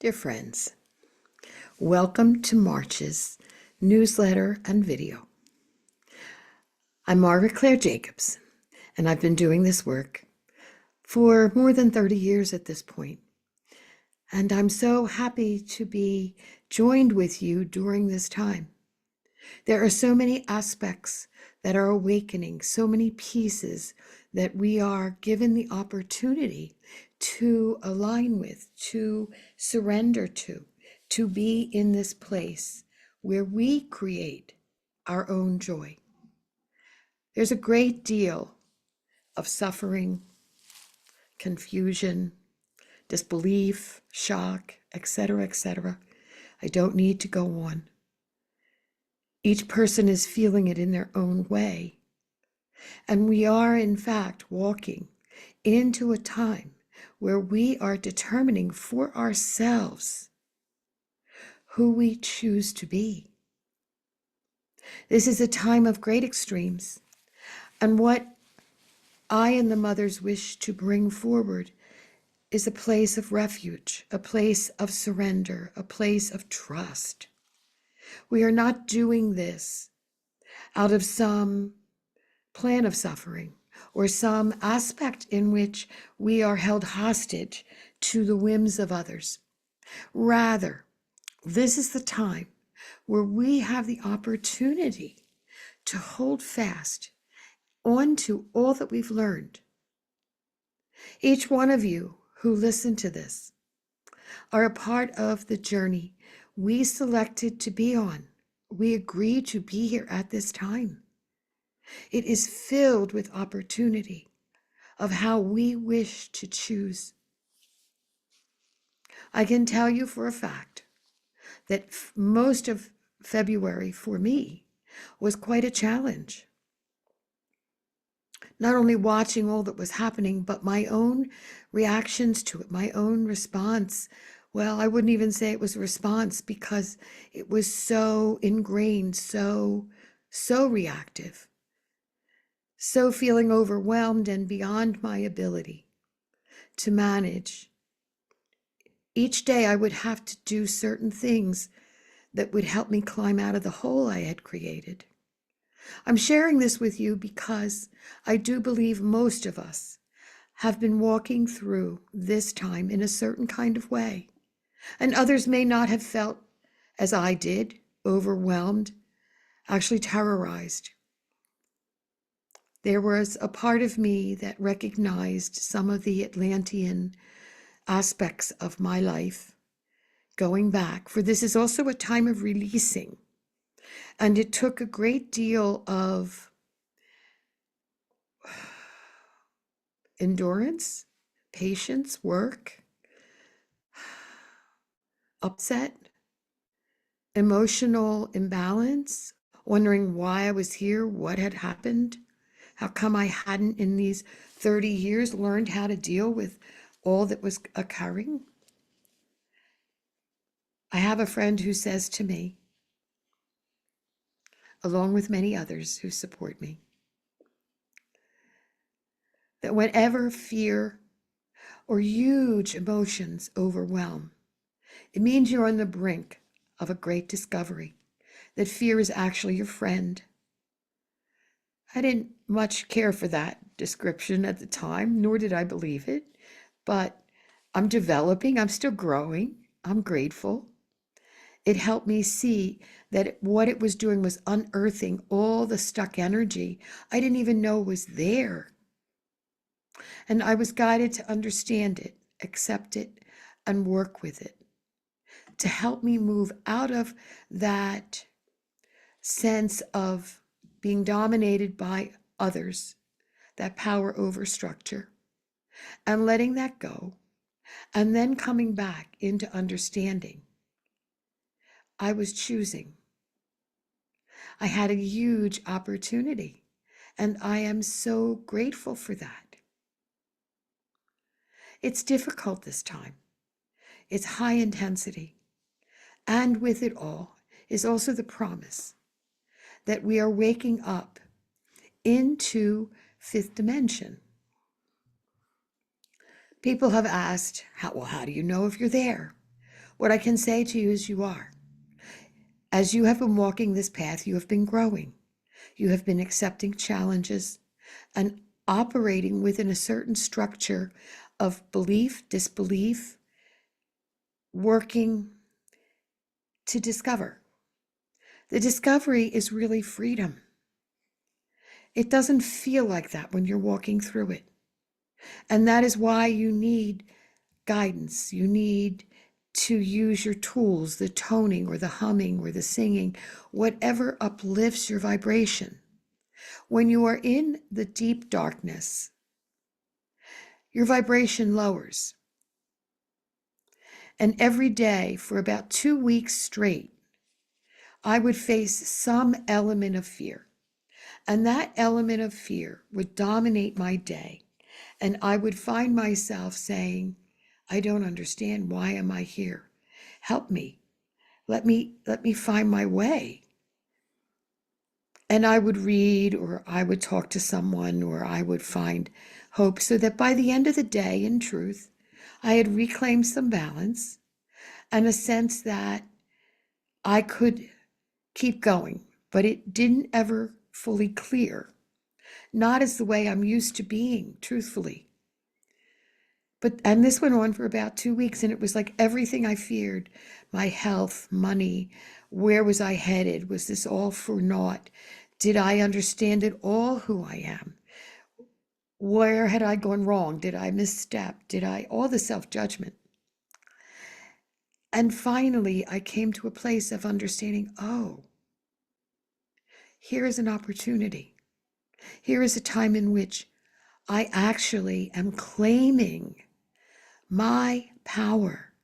Dear friends, welcome to March's newsletter and video. I'm Margaret Clare Jacobs, and I've been doing this work for more than 30 years at this point. And I'm so happy to be joined with you during this time. There are so many aspects that are awakening, so many pieces that we are given the opportunity to align with, to surrender to be in this place where we create our own joy. There's a great deal of suffering, confusion, disbelief, shock, etc., etc. I don't need to go on. Each person is feeling it in their own way. And we are, in fact, walking into a time where we are determining for ourselves who we choose to be. This is a time of great extremes. And what I and the mothers wish to bring forward is a place of refuge, a place of surrender, a place of trust. We are not doing this out of some plan of suffering or some aspect in which we are held hostage to the whims of others. Rather, this is the time where we have the opportunity to hold fast onto all that we've learned. Each one of you who listen to this are a part of the journey we selected to be on. We agreed to be here at this time. It is filled with opportunity of how we wish to choose. I can tell you for a fact that most of February for me was quite a challenge. Not only watching all that was happening, but my own reactions to it, my own response. Well, I wouldn't even say it was a response because it was so ingrained, so reactive, so feeling overwhelmed and beyond my ability to manage. Each day I would have to do certain things that would help me climb out of the hole I had created. I'm sharing this with you because I do believe most of us have been walking through this time in a certain kind of way, and others may not have felt as I did, overwhelmed, actually terrorized. There was a part of me that recognized some of the Atlantean aspects of my life going back, for this is also a time of releasing. And it took a great deal of endurance, patience, work, upset, emotional imbalance, wondering why I was here, what had happened, how come I hadn't in these 30 years learned how to deal with all that was occurring. I have a friend who says to me, along with many others who support me, that whenever fear or huge emotions overwhelm, it means you're on the brink of a great discovery, that fear is actually your friend. I didn't much care for that description at the time, nor did I believe it, but I'm developing, I'm still growing, I'm grateful. It helped me see that what it was doing was unearthing all the stuck energy I didn't even know was there. And I was guided to understand it, accept it, and work with it to help me move out of that sense of being dominated by others, that power over structure, and letting that go, and then coming back into understanding. I was choosing. I had a huge opportunity, and I am so grateful for that. It's difficult this time. It's high intensity. And with it all is also the promise that we are waking up into fifth dimension. People have asked, how do you know if you're there? What I can say to you is you are. As you have been walking this path, you have been growing. You have been accepting challenges and operating within a certain structure of belief, disbelief, working to discover. The discovery is really freedom. It doesn't feel like that when you're walking through it. And that is why you need guidance. You need to use your tools, the toning or the humming or the singing, whatever uplifts your vibration. When you are in the deep darkness, your vibration lowers. And every day for about 2 weeks straight, I would face some element of fear. And that element of fear would dominate my day. And I would find myself saying, I don't understand. Why am I here? Help me. Let me find my way. And I would read, or I would talk to someone, or I would find hope, so that by the end of the day, in truth, I had reclaimed some balance and a sense that I could keep going, but it didn't ever fully clear. Not as the way I'm used to being, truthfully. And this went on for about 2 weeks, and it was like everything I feared, my health, money, where was I headed? Was this all for naught? Did I understand at all who I am? Where had I gone wrong? Did I misstep? All the self-judgment. And finally, I came to a place of understanding, oh, here is an opportunity. Here is a time in which I actually am claiming my power.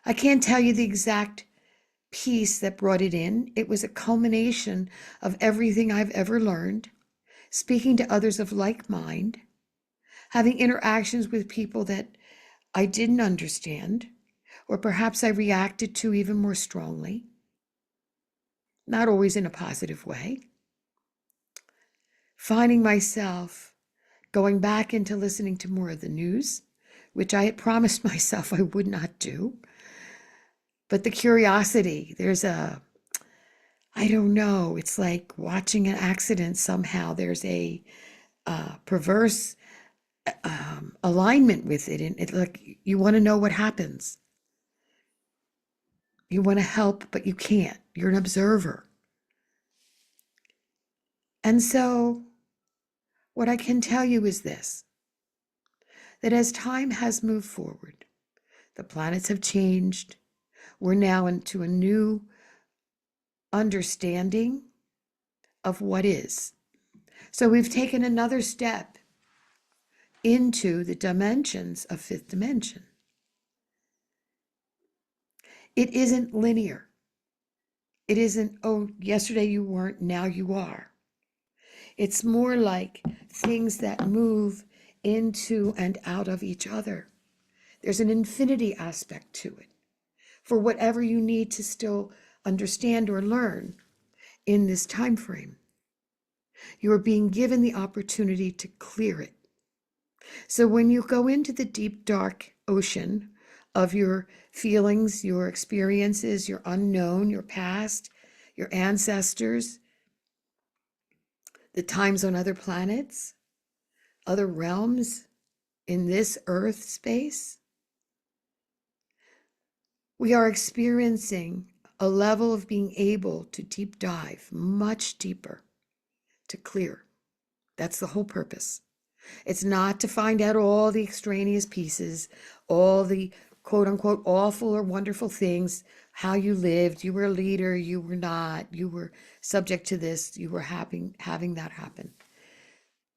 I can't tell you the exact piece that brought it in. It was a culmination of everything I've ever learned, speaking to others of like mind, having interactions with people that I didn't understand, or perhaps I reacted to even more strongly, not always in a positive way. Finding myself going back into listening to more of the news, which I had promised myself I would not do. But the curiosity, I don't know, it's like watching an accident somehow. There's a perverse alignment with it. And it's like you want to know what happens. You want to help, but you can't. You're an observer. And so what I can tell you is this, that as time has moved forward, the planets have changed. We're now into a new understanding of what is. So we've taken another step into the dimensions of fifth dimension. It isn't linear. It isn't, oh, yesterday you weren't, now you are. It's more like things that move into and out of each other. There's an infinity aspect to it for whatever you need to still understand or learn in this time frame. You are being given the opportunity to clear it. So when you go into the deep, dark ocean of your feelings, your experiences, your unknown, your past, your ancestors, the times on other planets, other realms in this earth space, we are experiencing a level of being able to deep dive much deeper, to clear. That's the whole purpose. It's not to find out all the extraneous pieces, all the quote unquote awful or wonderful things, how you lived, you were a leader, you were not, you were subject to this, you were having that happen.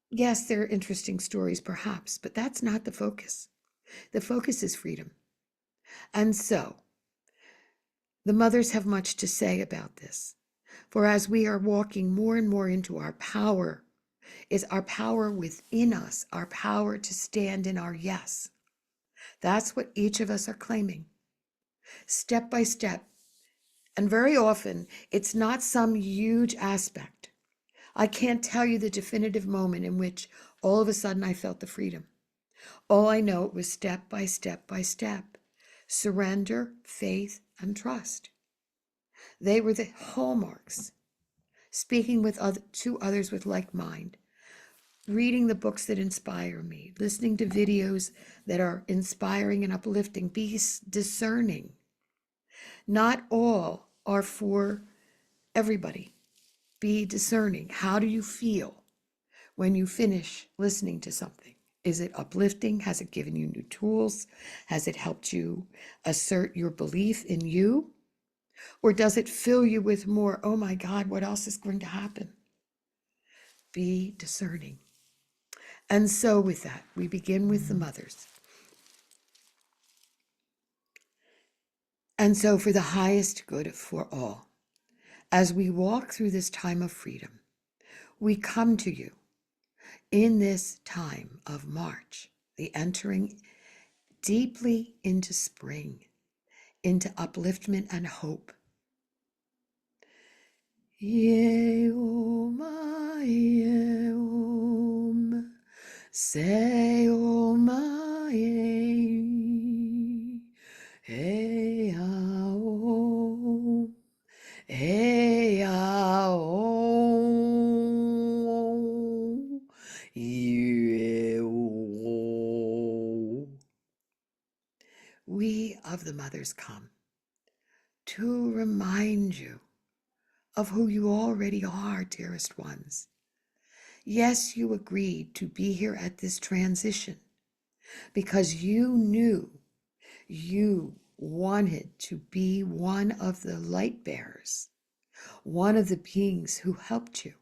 Yes, there are interesting stories perhaps, but that's not the focus. The focus is freedom. And so, the mothers have much to say about this. For as we are walking more and more into our power, is our power within us, our power to stand in our yes. That's what each of us are claiming, step by step. And very often, it's not some huge aspect. I can't tell you the definitive moment in which all of a sudden I felt the freedom. All I know, it was step by step by step. surrender, faith, and trust. They were the hallmarks. Speaking to others with like mind, reading the books that inspire me, listening to videos that are inspiring and uplifting, be discerning. Not all are for everybody. Be discerning. How do you feel when you finish listening to something? Is it uplifting? Has it given you new tools? Has it helped you assert your belief in you? Or does it fill you with more, oh my God, what else is going to happen? Be discerning. And so with that, we begin with the mothers. And so for the highest good for all, as we walk through this time of freedom, we come to you in this time of March, the entering deeply into spring, into upliftment and hope. Yeom, yeom, seoma, ye, hey, aom, hey, aom, yeom. We of the mothers come to remind you of who you already are, dearest ones. Yes, you agreed to be here at this transition because you knew you wanted to be one of the light bearers, one of the beings who helped you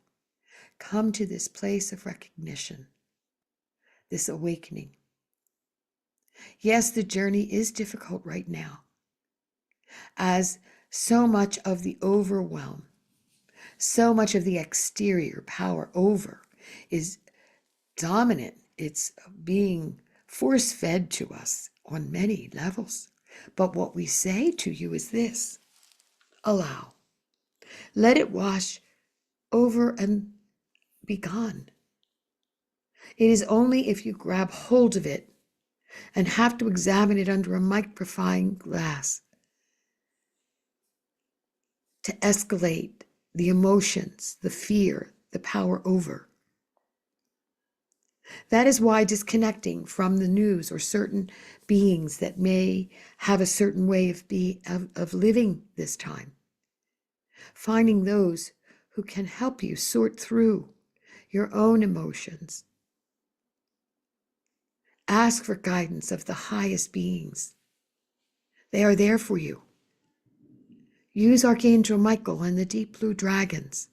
come to this place of recognition, this awakening. Yes, the journey is difficult right now, as so much of the overwhelm, so much of the exterior power over is dominant. It's being force-fed to us on many levels. But what we say to you is this: allow. Let it wash over and be gone. It is only if you grab hold of it and have to examine it under a magnifying glass to escalate the emotions, the fear, the power over. That is why disconnecting from the news or certain beings that may have a certain way of living this time, finding those who can help you sort through your own emotions. Ask for guidance of the highest beings. They are there for you. Use Archangel Michael and the deep blue dragons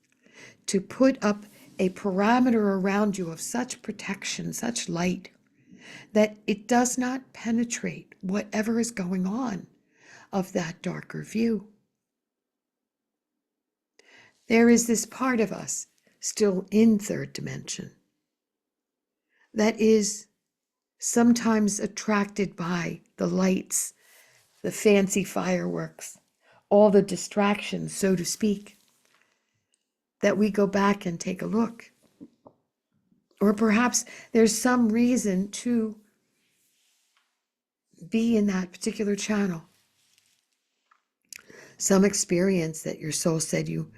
to put up a parameter around you of such protection, such light, that it does not penetrate whatever is going on of that darker view. There is this part of us still in third dimension that is sometimes attracted by the lights, the fancy fireworks, all the distractions, so to speak, that we go back and take a look. Or perhaps there's some reason to be in that particular channel. Some experience that your soul said you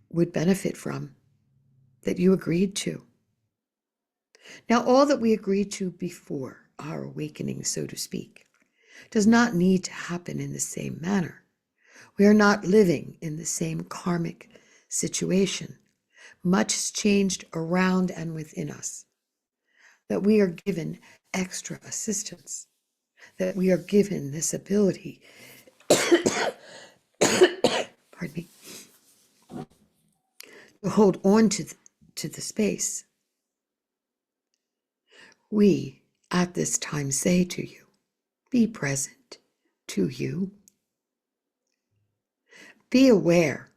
would benefit from, that you agreed to. Now, all that we agreed to before our awakening, so to speak, does not need to happen in the same manner. We are not living in the same karmic situation. Much has changed around and within us. That we are given extra assistance. That we are given this ability, pardon me, to hold on to the space. We, at this time, say to you, be present to you. Be aware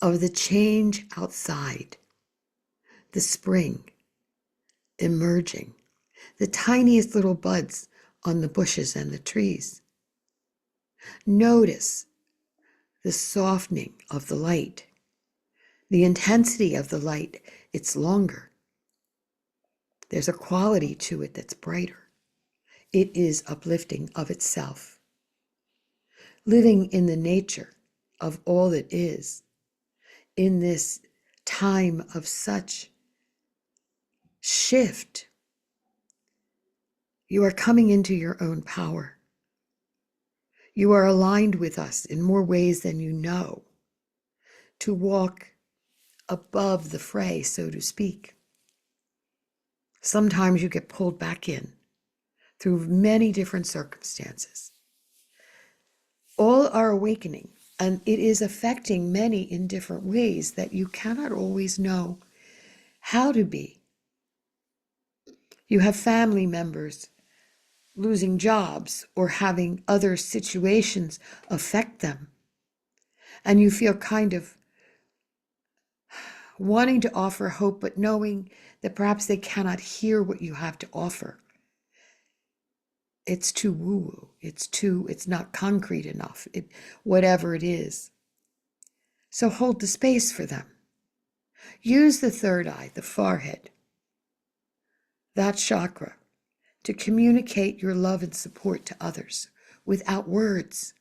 of the change outside, the spring emerging, the tiniest little buds on the bushes and the trees. Notice the softening of the light, the intensity of the light. It's longer. There's a quality to it that's brighter. it is uplifting of itself. Living in the nature of all that is, in this time of such shift, you are coming into your own power. You are aligned with us in more ways than you know, to walk above the fray, so to speak. Sometimes you get pulled back in through many different circumstances. All are awakening, and it is affecting many in different ways that you cannot always know how to be. You have family members losing jobs or having other situations affect them, and you feel kind of wanting to offer hope, but knowing that perhaps they cannot hear what you have to offer. It's too woo-woo. It's not concrete enough, whatever it is. So hold the space for them. Use the third eye, the forehead, that chakra, to communicate your love and support to others without words.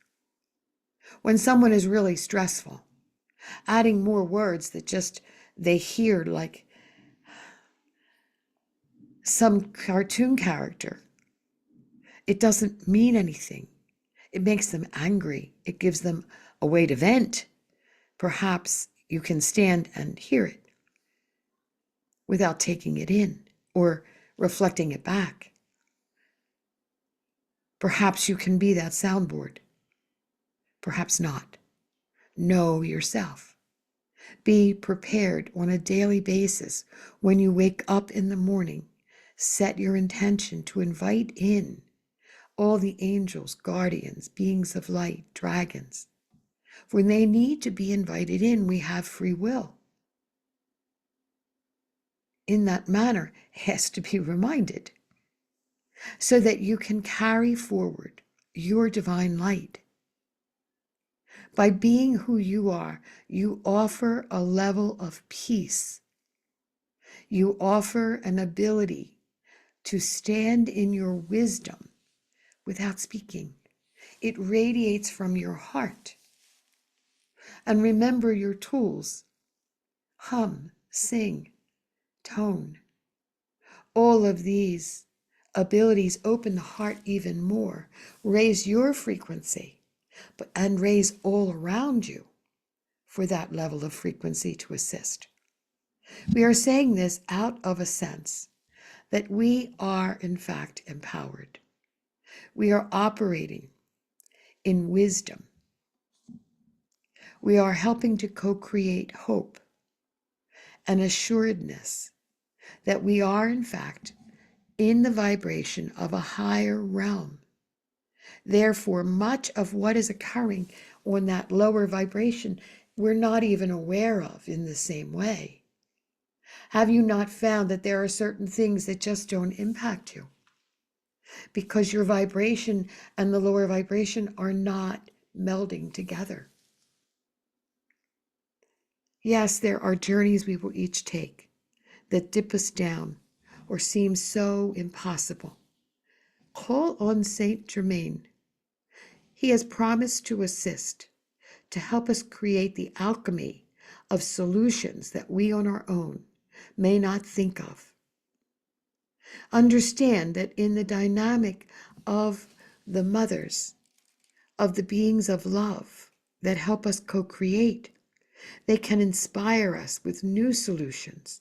When someone is really stressful, adding more words that just they hear like some cartoon character, it doesn't mean anything. It makes them angry. It gives them a way to vent. Perhaps you can stand and hear it without taking it in or reflecting it back. Perhaps you can be that soundboard. Perhaps not. Know yourself. Be prepared on a daily basis. When you wake up in the morning, set your intention to invite in all the angels, guardians, beings of light, dragons. When they need to be invited in, we have free will. In that manner, it has to be reminded so that you can carry forward your divine light. By being who you are, you offer a level of peace. You offer an ability to stand in your wisdom without speaking. It radiates from your heart. And remember your tools. Hum, sing, tone. All of these abilities open the heart even more. Raise your frequency, and raise all around you for that level of frequency to assist. We are saying this out of a sense that we are, in fact, empowered. We are operating in wisdom. We are helping to co-create hope and assuredness that we are, in fact, in the vibration of a higher realm. Therefore, much of what is occurring on that lower vibration, we're not even aware of in the same way. Have you not found that there are certain things that just don't impact you? Because your vibration and the lower vibration are not melding together. Yes, there are journeys we will each take that dip us down or seem so impossible. Call on Saint Germain. He has promised to assist, to help us create the alchemy of solutions that we on our own may not think of. Understand that in the dynamic of the mothers, of the beings of love that help us co-create, they can inspire us with new solutions,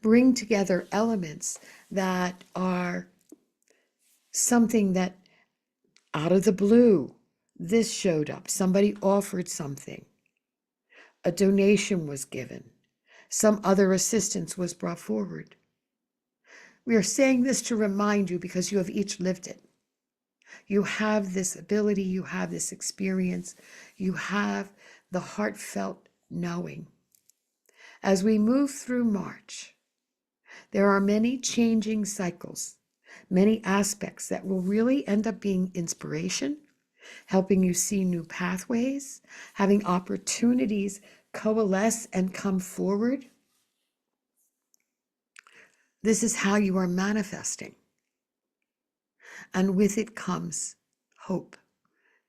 bring together elements that are something that out of the blue, this showed up. Somebody offered something. A donation was given. Some other assistance was brought forward. We are saying this to remind you because you have each lived it. You have this ability, you have this experience, you have the heartfelt knowing. As we move through March, there are many changing cycles, many aspects that will really end up being inspiration, helping you see new pathways, having opportunities coalesce and come forward. This is how you are manifesting. And with it comes hope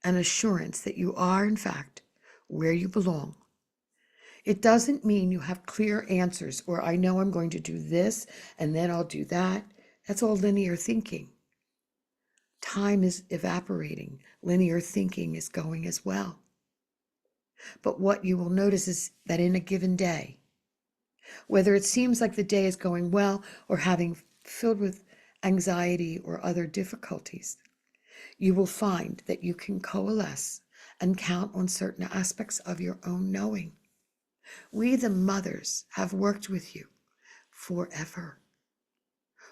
and assurance that you are, in fact, where you belong. It doesn't mean you have clear answers or I know I'm going to do this and then I'll do that. That's all linear thinking. Time is evaporating. Linear thinking is going as well. But what you will notice is that in a given day, whether it seems like the day is going well or having filled with anxiety or other difficulties, you will find that you can coalesce and count on certain aspects of your own knowing. We, the mothers, have worked with you forever.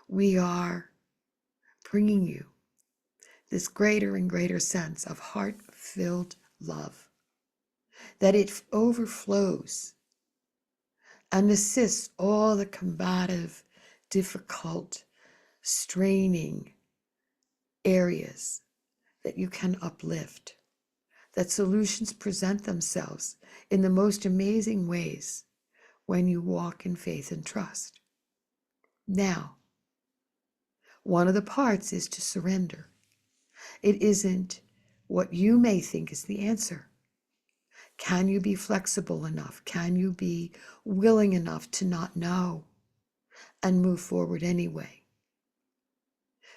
We are bringing you this greater and greater sense of heart-filled love, that it overflows and assists all the combative, difficult, straining areas that you can uplift, that solutions present themselves in the most amazing ways when you walk in faith and trust. Now, one of the parts is to surrender. It isn't what you may think is the answer. Can you be flexible enough? Can you be willing enough to not know and move forward anyway?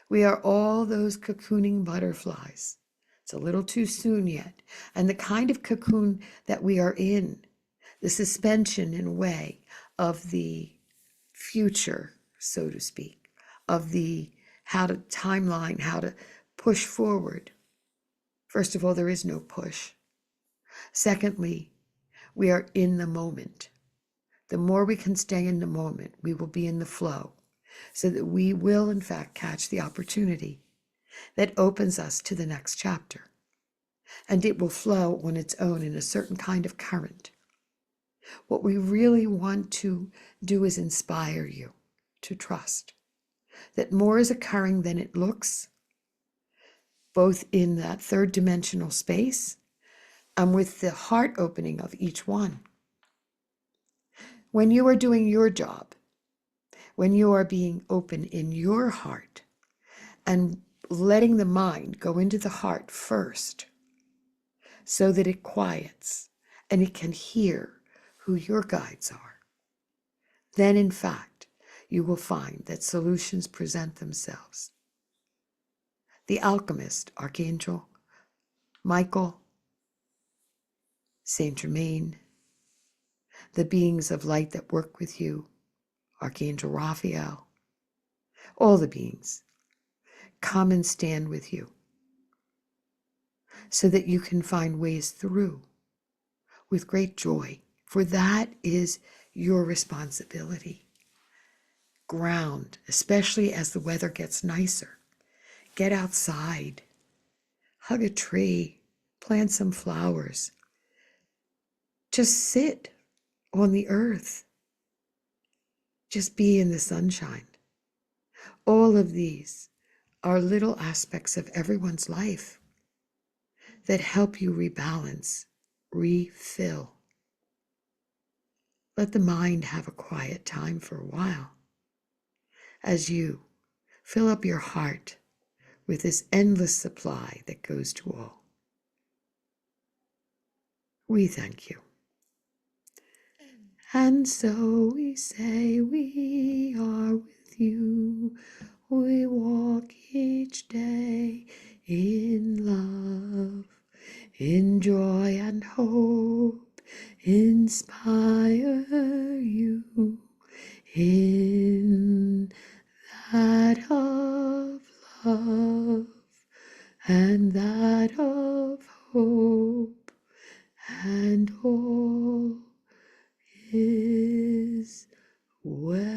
We are all those cocooning butterflies. It's a little too soon yet. And the kind of cocoon that we are in, the suspension in a way of the future, so to speak, of the how to timeline, how to push forward. First of all, there is no push. Secondly, we are in the moment. The more we can stay in the moment, we will be in the flow, so that we will, in fact, catch the opportunity that opens us to the next chapter. And it will flow on its own in a certain kind of current. What we really want to do is inspire you to trust that more is occurring than it looks, both in that third dimensional space and with the heart opening of each one. When you are doing your job, when you are being open in your heart and letting the mind go into the heart first so that it quiets and it can hear who your guides are, then in fact, you will find that solutions present themselves. The alchemist, Archangel Michael, Saint Germain, the beings of light that work with you, Archangel Raphael, all the beings, come and stand with you so that you can find ways through with great joy, for that is your responsibility. Ground, especially as the weather gets nicer. Get outside, hug a tree, plant some flowers. Just sit on the earth. Just be in the sunshine. All of these are little aspects of everyone's life that help you rebalance, refill. Let the mind have a quiet time for a while as you fill up your heart with this endless supply that goes to all. We thank you. And so we say we are with you. We walk each day in love, in joy and hope, inspire you in that of love and that of hope, and all is well.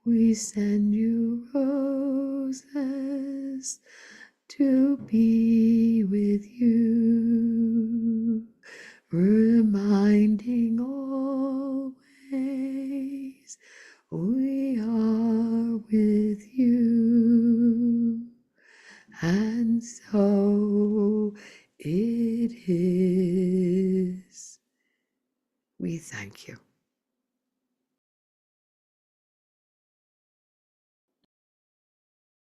We send you roses to be with you, reminding always we are with you. And so it is. We thank you.